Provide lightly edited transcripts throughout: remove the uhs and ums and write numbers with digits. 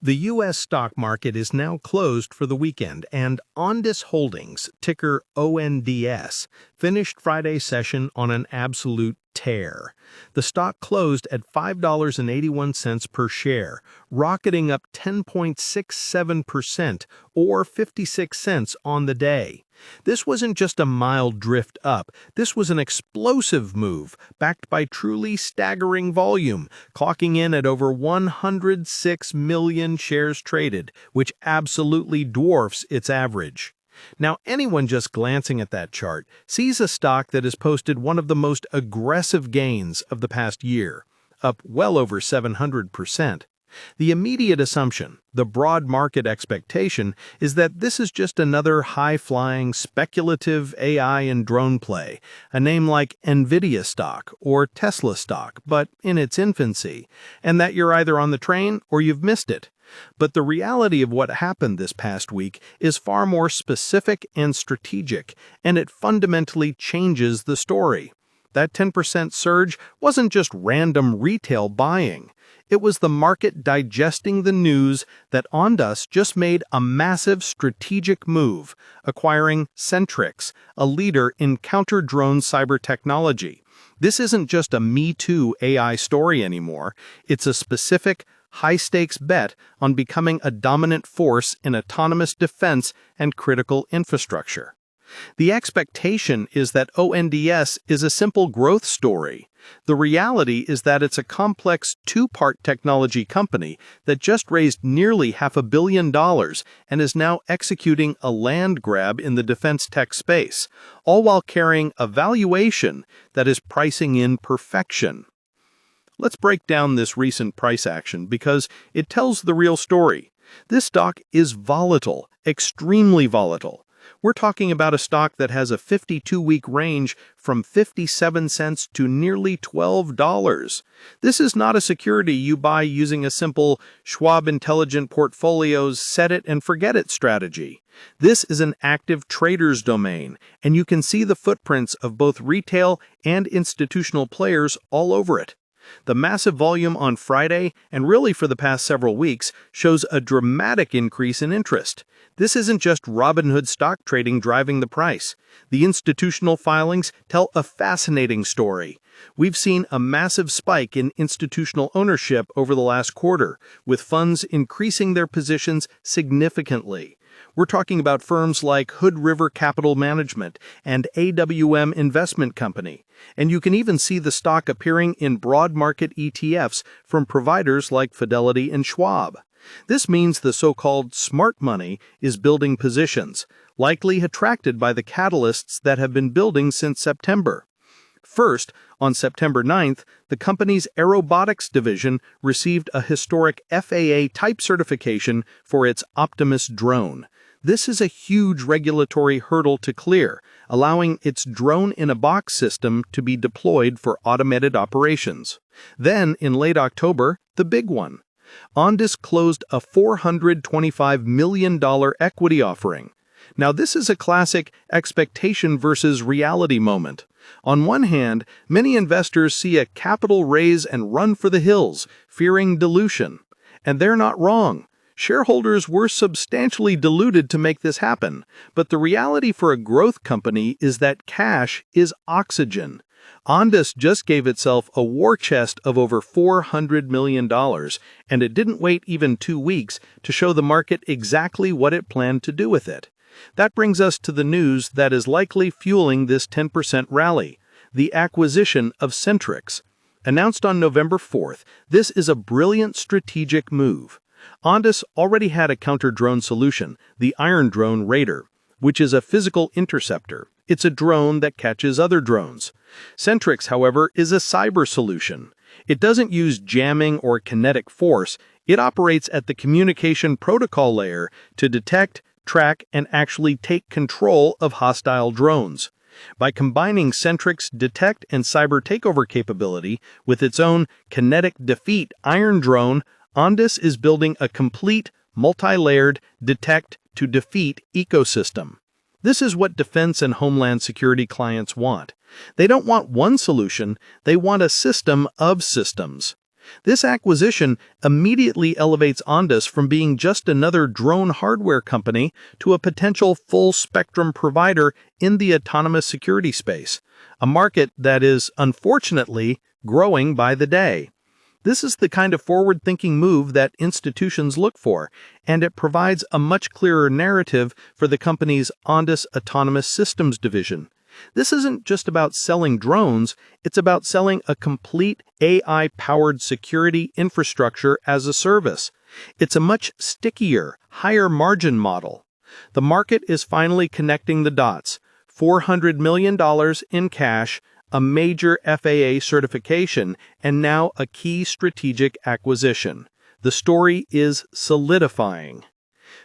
The U.S. stock market is now closed for the weekend, and Ondas Holdings, ticker ONDS, finished Friday's session on an absolute tear. The stock closed at $5.81 per share, rocketing up 10.67% or 56 cents on the day. This wasn't just a mild drift up, this was an explosive move, backed by truly staggering volume, clocking in at over 106 million shares traded, which absolutely dwarfs its average. Now, anyone just glancing at that chart sees a stock that has posted one of the most aggressive gains of the past year, up well over 700%. The immediate assumption, the broad market expectation, is that this is just another high-flying, speculative AI and drone play, a name like NVIDIA stock or Tesla stock, but in its infancy, and that you're either on the train or you've missed it. But the reality of what happened this past week is far more specific and strategic, and it fundamentally changes the story. That 10% surge wasn't just random retail buying. It was the market digesting the news that Ondas just made a massive strategic move, acquiring Sentrycs, a leader in counter-drone cyber technology. This isn't just a Me Too AI story anymore. It's a specific, high-stakes bet on becoming a dominant force in autonomous defense and critical infrastructure. The expectation is that ONDS is a simple growth story. The reality is that it's a complex two-part technology company that just raised nearly $500 million and is now executing a land grab in the defense tech space, all while carrying a valuation that is pricing in perfection. Let's break down this recent price action because it tells the real story. This stock is volatile, extremely volatile. We're talking about a stock that has a 52-week range from 57 cents to nearly $12. This is not a security you buy using a simple Schwab Intelligent Portfolios set-it-and-forget-it strategy. This is an active trader's domain, and you can see the footprints of both retail and institutional players all over it. The massive volume on Friday, and really for the past several weeks, shows a dramatic increase in interest. This isn't just Robinhood stock trading driving the price. The institutional filings tell a fascinating story. We've seen a massive spike in institutional ownership over the last quarter, with funds increasing their positions significantly. We're talking about firms like Hood River Capital Management and AWM Investment Company, and you can even see the stock appearing in broad market ETFs from providers like Fidelity and Schwab. This means the so-called smart money is building positions, likely attracted by the catalysts that have been building since September. First, on September 9th, the company's robotics division received a historic FAA type certification for its Optimus drone. This is a huge regulatory hurdle to clear, allowing its drone-in-a-box system to be deployed for automated operations. Then, in late October, the big one. Ondas closed a $425 million equity offering. Now, this is a classic expectation versus reality moment. On one hand, many investors see a capital raise and run for the hills, fearing dilution. And they're not wrong. Shareholders were substantially diluted to make this happen, but the reality for a growth company is that cash is oxygen. Ondas just gave itself a war chest of over $400 million, and it didn't wait even 2 weeks to show the market exactly what it planned to do with it. That brings us to the news that is likely fueling this 10% rally, the acquisition of Sentrycs. Announced on November 4th, this is a brilliant strategic move. Ondas already had a counter-drone solution, the Iron Drone Raider, which is a physical interceptor. It's a drone that catches other drones. Sentrycs, however, is a cyber solution. It doesn't use jamming or kinetic force. It operates at the communication protocol layer to detect, track, and actually take control of hostile drones. By combining Sentrycs' detect and cyber takeover capability with its own kinetic defeat Iron Drone, Ondas is building a complete, multi-layered detect-to-defeat ecosystem. This is what defense and homeland security clients want. They don't want one solution, they want a system of systems. This acquisition immediately elevates Ondas from being just another drone hardware company to a potential full-spectrum provider in the autonomous security space, a market that is, unfortunately, growing by the day. This is the kind of forward-thinking move that institutions look for, and it provides a much clearer narrative for the company's Ondas Autonomous Systems division. This isn't just about selling drones, it's about selling a complete AI-powered security infrastructure as a service. It's a much stickier, higher-margin model. The market is finally connecting the dots. $400 million in cash, a major FAA certification, and now a key strategic acquisition. The story is solidifying.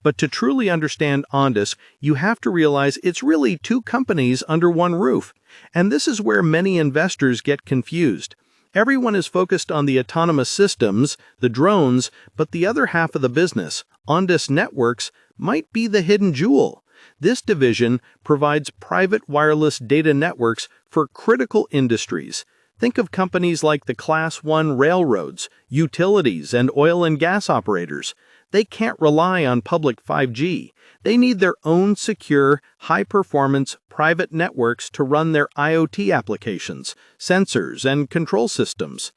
But to truly understand Ondas, you have to realize it's really two companies under one roof. And this is where many investors get confused. Everyone is focused on the autonomous systems, the drones, but the other half of the business, Ondas Networks, might be the hidden jewel. This division provides private wireless data networks for critical industries. Think of companies like the Class 1 railroads, utilities, and oil and gas operators. They can't rely on public 5G. They need their own secure, high-performance private networks to run their IoT applications, sensors, and control systems.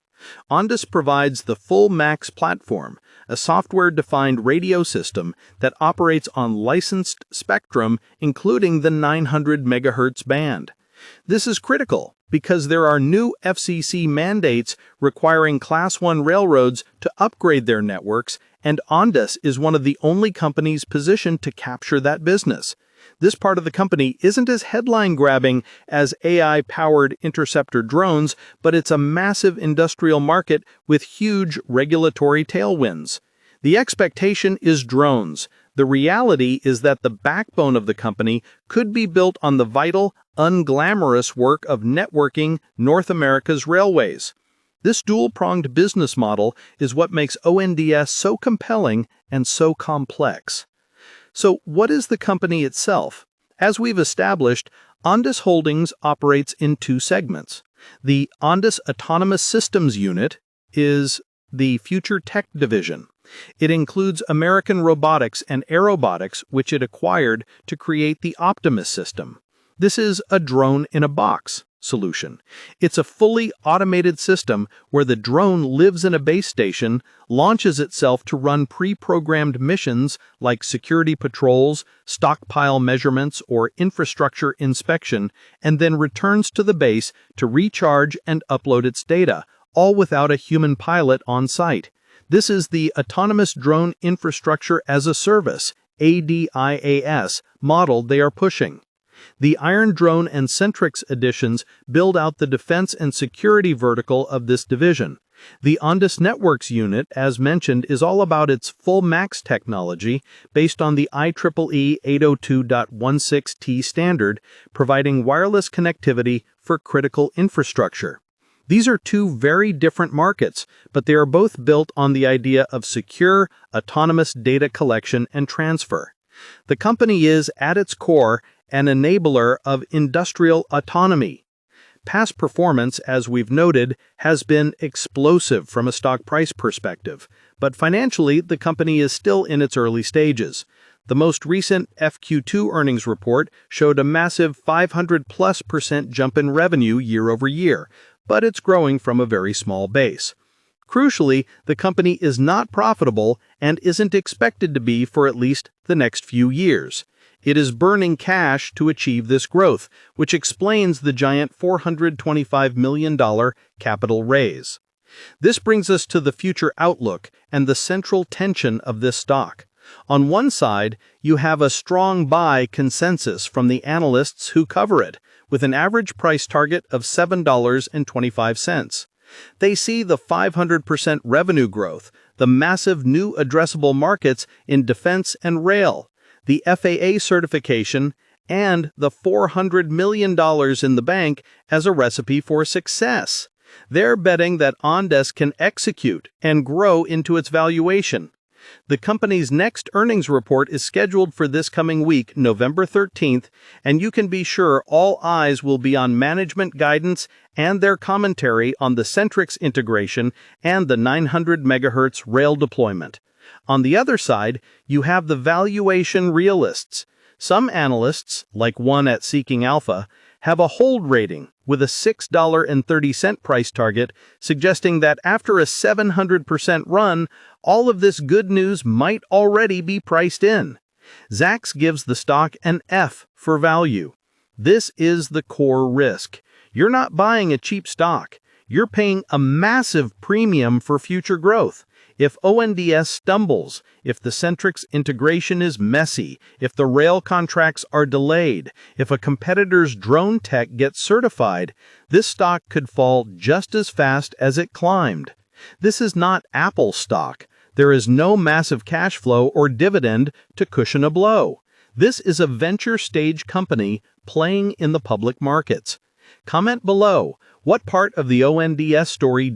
Ondas provides the full MAX platform, a software-defined radio system that operates on licensed spectrum, including the 900 MHz band. This is critical because there are new FCC mandates requiring Class 1 railroads to upgrade their networks, and Ondas is one of the only companies positioned to capture that business. This part of the company isn't as headline-grabbing as AI-powered interceptor drones, but it's a massive industrial market with huge regulatory tailwinds. The expectation is drones. The reality is that the backbone of the company could be built on the vital, unglamorous work of networking North America's railways. This dual-pronged business model is what makes ONDS so compelling and so complex. So, what is the company itself? As we've established, Ondas Holdings operates in two segments. The Ondas Autonomous Systems Unit is the Future Tech Division. It includes American Robotics and Aerobotics, which it acquired to create the Optimus system. This is a drone-in-a-box solution. It's a fully automated system where the drone lives in a base station, launches itself to run pre-programmed missions like security patrols, stockpile measurements, or infrastructure inspection, and then returns to the base to recharge and upload its data, all without a human pilot on site. This is the Autonomous Drone Infrastructure as a Service, ADIAS, model they are pushing. The Iron Drone and Sentrycs editions build out the defense and security vertical of this division. The Ondas Networks unit, as mentioned, is all about its full MAX technology based on the IEEE 802.16t standard, providing wireless connectivity for critical infrastructure. These are two very different markets, but they are both built on the idea of secure, autonomous data collection and transfer. The company is, at its core, an enabler of industrial autonomy. Past performance, as we've noted, has been explosive from a stock price perspective, but financially, the company is still in its early stages. The most recent FQ2 earnings report showed a massive 500+% jump in revenue year over year, but it's growing from a very small base. Crucially, the company is not profitable and isn't expected to be for at least the next few years. It is burning cash to achieve this growth, which explains the giant $425 million capital raise. This brings us to the future outlook and the central tension of this stock. On one side, you have a strong buy consensus from the analysts who cover it, with an average price target of $7.25. They see the 500% revenue growth, the massive new addressable markets in defense and rail, the FAA certification, and the $400 million in the bank as a recipe for success. They're betting that Ondas can execute and grow into its valuation. The company's next earnings report is scheduled for this coming week, November 13th, and you can be sure all eyes will be on management guidance and their commentary on the Sentrycs integration and the 900 MHz rail deployment. On the other side, you have the valuation realists. Some analysts, like one at Seeking Alpha, have a hold rating with a $6.30 price target, suggesting that after a 700% run, all of this good news might already be priced in. Zacks gives the stock an F for value. This is the core risk. You're not buying a cheap stock. You're paying a massive premium for future growth. If ONDS stumbles, if the Sentrycs integration is messy, if the rail contracts are delayed, if a competitor's drone tech gets certified, this stock could fall just as fast as it climbed. This is not Apple stock. There is no massive cash flow or dividend to cushion a blow. This is a venture-stage company playing in the public markets. Comment below, what part of the ONDS story